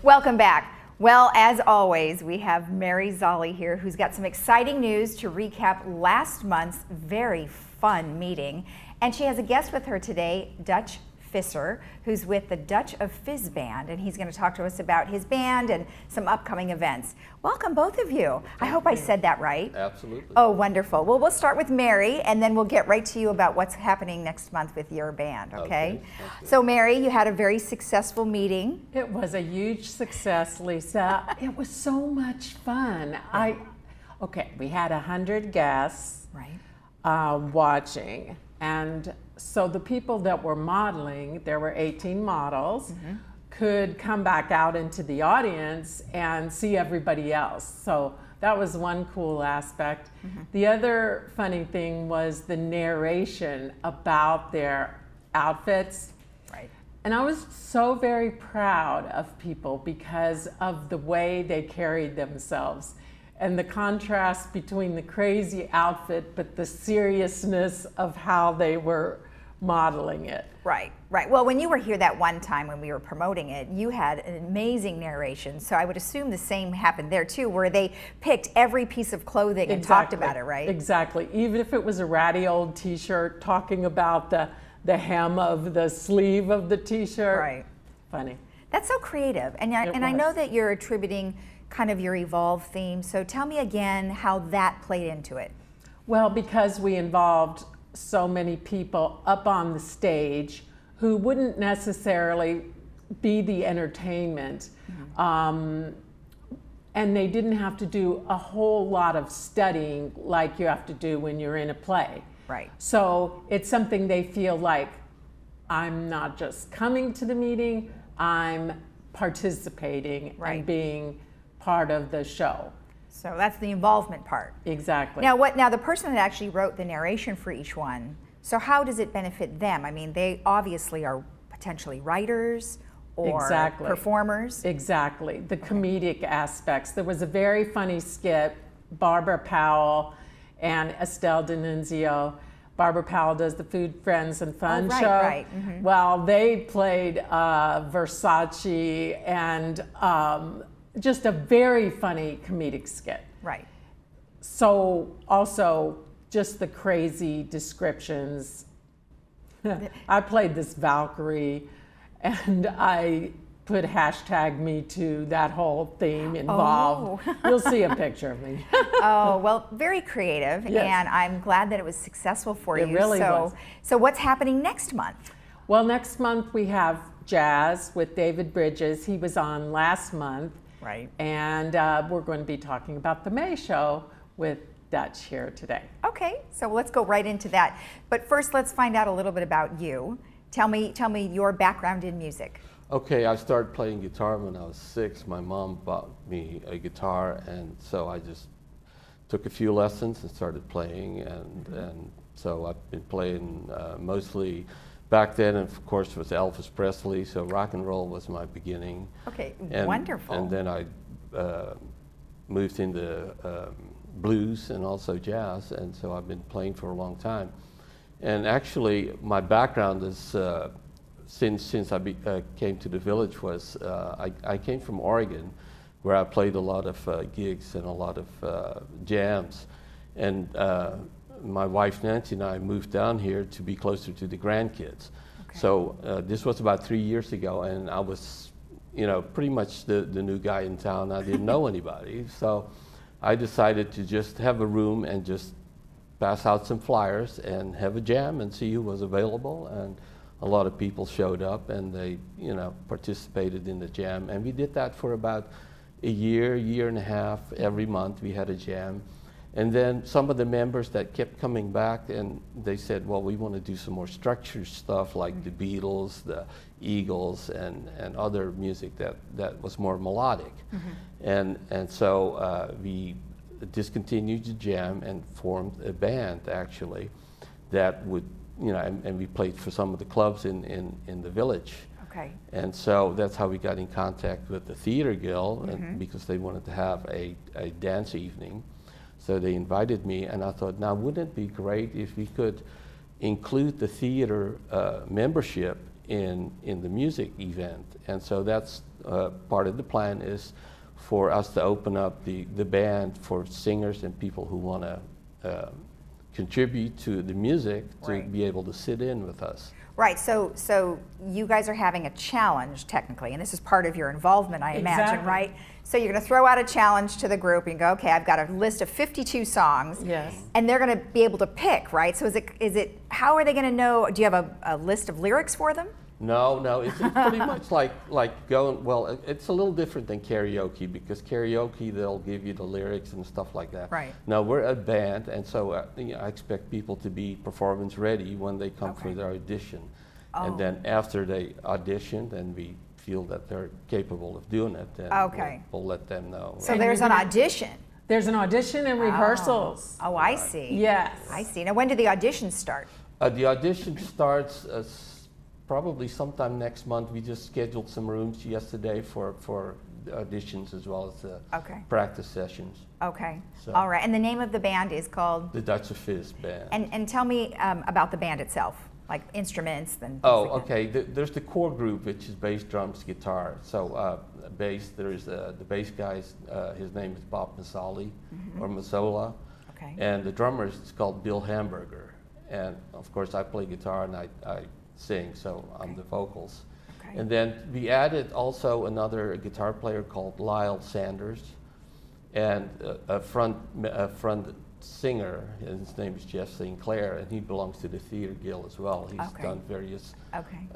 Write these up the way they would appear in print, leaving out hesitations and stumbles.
Welcome back. Well, as always, we have Mary Zolli here, who's got some exciting news to recap last month's very fun meeting. And she has a guest with her today, Dutch Visser, who's with the Dutch of Fizz Band, and he's going to talk to us about his band and some upcoming events. Welcome, both of you. I hope I said that right. Absolutely. Oh, wonderful. Well, we'll start with Mary, and then we'll get right to you about what's happening next month with your band, okay? So, Mary, you had a very successful meeting. It was a huge success, Lisa. It was so much fun. We had 100 guests watching, and so the people that were modeling, there were 18 models, could come back out into the audience and see everybody else. So that was one cool aspect. The other funny thing was the narration about their outfits. And I was so very proud of people because of the way they carried themselves and the contrast between the crazy outfit but the seriousness of how they were modeling it. Right. Well, when you were here that one time when we were promoting it, you had an amazing narration. So I would assume the same happened there too, where they picked every piece of clothing and talked about it, right? Exactly. Even if it was a ratty old t-shirt, talking about the hem of the sleeve of the t-shirt. Right. Funny. That's so creative. And I know that you're attributing kind of your Evolve theme. So tell me again how that played into it. Well, because we involved so many people up on the stage who wouldn't necessarily be the entertainment, and they didn't have to do a whole lot of studying like you have to do when you're in a play. Right. So it's something they feel like, I'm not just coming to the meeting, I'm participating and being part of the show. So that's the involvement part. Exactly. Now the person that actually wrote the narration for each one, so how does it benefit them? I mean, they obviously are potentially writers or performers. Exactly. The comedic aspects. There was a very funny skit, Barbara Powell and Estelle D'Annunzio. Barbara Powell does the Food, Friends, and Fun show. Well, they played Versace and just a very funny comedic skit. Right. So also just the crazy descriptions. I played this Valkyrie and I put #MeToo, that whole theme involved. Oh. You'll see a picture of me. Oh, well, very creative, and I'm glad that it was successful for you. It really was. So what's happening next month? Well, next month we have jazz with David Bridges. He was on last month. Right. And we're going to be talking about the May show with Dutch here today. Okay, so let's go right into that. But first, let's find out a little bit about you. Tell me your background in music. Okay, I started playing guitar when I was 6. My mom bought me a guitar, and so I just took a few lessons and started playing, and so I've been playing mostly back then, and of course, with Elvis Presley, so rock and roll was my beginning. Okay, and, wonderful. And then I moved into blues and also jazz, and so I've been playing for a long time. And actually, my background is, since I came to the village, was I came from Oregon, where I played a lot of gigs and a lot of jams. And my wife Nancy and I moved down here to be closer to the grandkids. Okay. So this was about 3 years ago, and I was, pretty much the new guy in town. I didn't know anybody, so I decided to just have a room and just pass out some flyers and have a jam and see who was available. And a lot of people showed up, and they, participated in the jam. And we did that for about a year and a half. Every month we had a jam. And then some of the members that kept coming back, and they said, well, we want to do some more structured stuff like the Beatles, the Eagles, and other music that was more melodic. And so we discontinued the jam and formed a band, actually, that would, and we played for some of the clubs in the village. Okay. And so that's how we got in contact with the Theater Guild, and because they wanted to have a dance evening. So they invited me, and I thought, now wouldn't it be great if we could include the theater membership in the music event. And so that's part of the plan, is for us to open up the band for singers and people who want to contribute to the music to Right. be able to sit in with us. Right, so you guys are having a challenge technically, and this is part of your involvement, I imagine, Exactly. right? So you're going to throw out a challenge to the group and go, okay, I've got a list of 52 songs, Yes. and they're going to be able to pick, right? So is it how are they going to know? Do you have a list of lyrics for them? No, it's pretty much like going, well, it's a little different than karaoke, because karaoke, they'll give you the lyrics and stuff like that. Right. No, we're a band, and so I expect people to be performance ready when they come for Okay. their audition. Oh. And then after they audition and we feel that they're capable of doing it, then Okay. we'll let them know. So And there's you're an gonna- audition. There's an audition and rehearsals. Oh, I see. Yes. I see. Now when do the auditions start? The audition starts probably sometime next month. We just scheduled some rooms yesterday for the auditions as well as the Okay. practice sessions. Okay. So- All right. And the name of the band is called? The Dutch Fizz Band. And tell me about the band itself, like instruments and things Oh, like that. okay. There's the core group, which is bass, drums, guitar. So bass, there's the bass guy, his name is Bob Mazzoli, or Mazzola. Okay. And the drummer is called Bill Hamburger. And of course I play guitar and I sing, so I'm the vocals. Okay. And then we added also another guitar player called Lyle Sanders, and a front singer, and his name is Jeff Sinclair, and he belongs to the Theater Guild as well. He's Okay. done various Okay.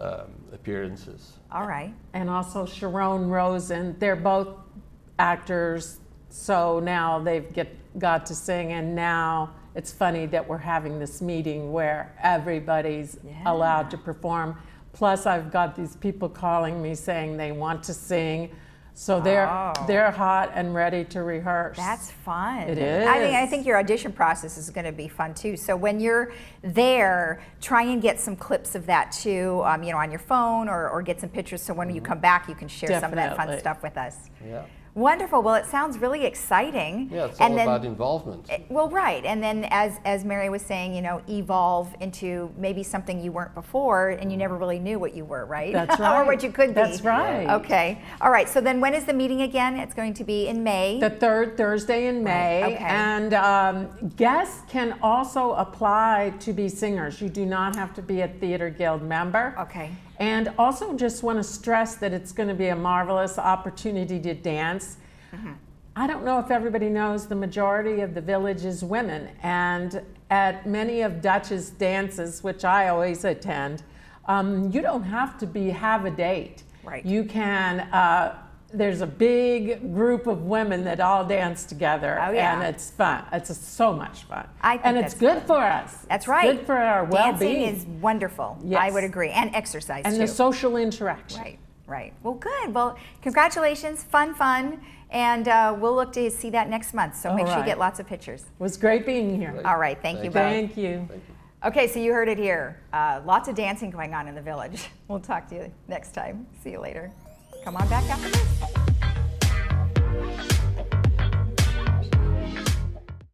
appearances. All right. And also Sharon Rosen. They're both actors, so now they've got to sing, and now it's funny that we're having this meeting where everybody's Yeah. allowed to perform. Plus, I've got these people calling me saying they want to sing, so they're hot and ready to rehearse. That's fun. It I is. think your audition process is going to be fun too. So when you're there, try and get some clips of that too, on your phone, or get some pictures. So when you come back, you can share some of that fun Definitely. stuff with us. Yeah. Wonderful. Well, it sounds really exciting. Yeah, it's And all then- about involvement. Well, right, and then as Mary was saying, evolve into maybe something you weren't before, and you never really knew what you were, right? That's right. Or what you could be. That's right. Okay. All right. So then, when is the meeting again? It's going to be in May. The third Thursday in May, Right, okay. and guests can also apply to be singers. You do not have to be a Theater Guild member. Okay. And also just want to stress that it's going to be a marvelous opportunity to dance. I don't know if everybody knows, the majority of the village is women, and at many of Dutch's dances, which I always attend, you don't have to have a date. Right. You can, there's a big group of women that all dance together, Oh, yeah. and it's fun. It's so much fun. I think and it's that's good for us. That's It's right. good for our well-being. Dancing is wonderful. I Yes. would agree, and exercise and too. the social interaction. Right. Right. Well, good. Well, congratulations. Fun. And we'll look to see that next month. So All make sure you right. get lots of pictures. It was great being here. All right. Thank you both. Thank you. Thank you. Okay, so you heard it here. Lots of dancing going on in the village. We'll talk to you next time. See you later. Come on back after this.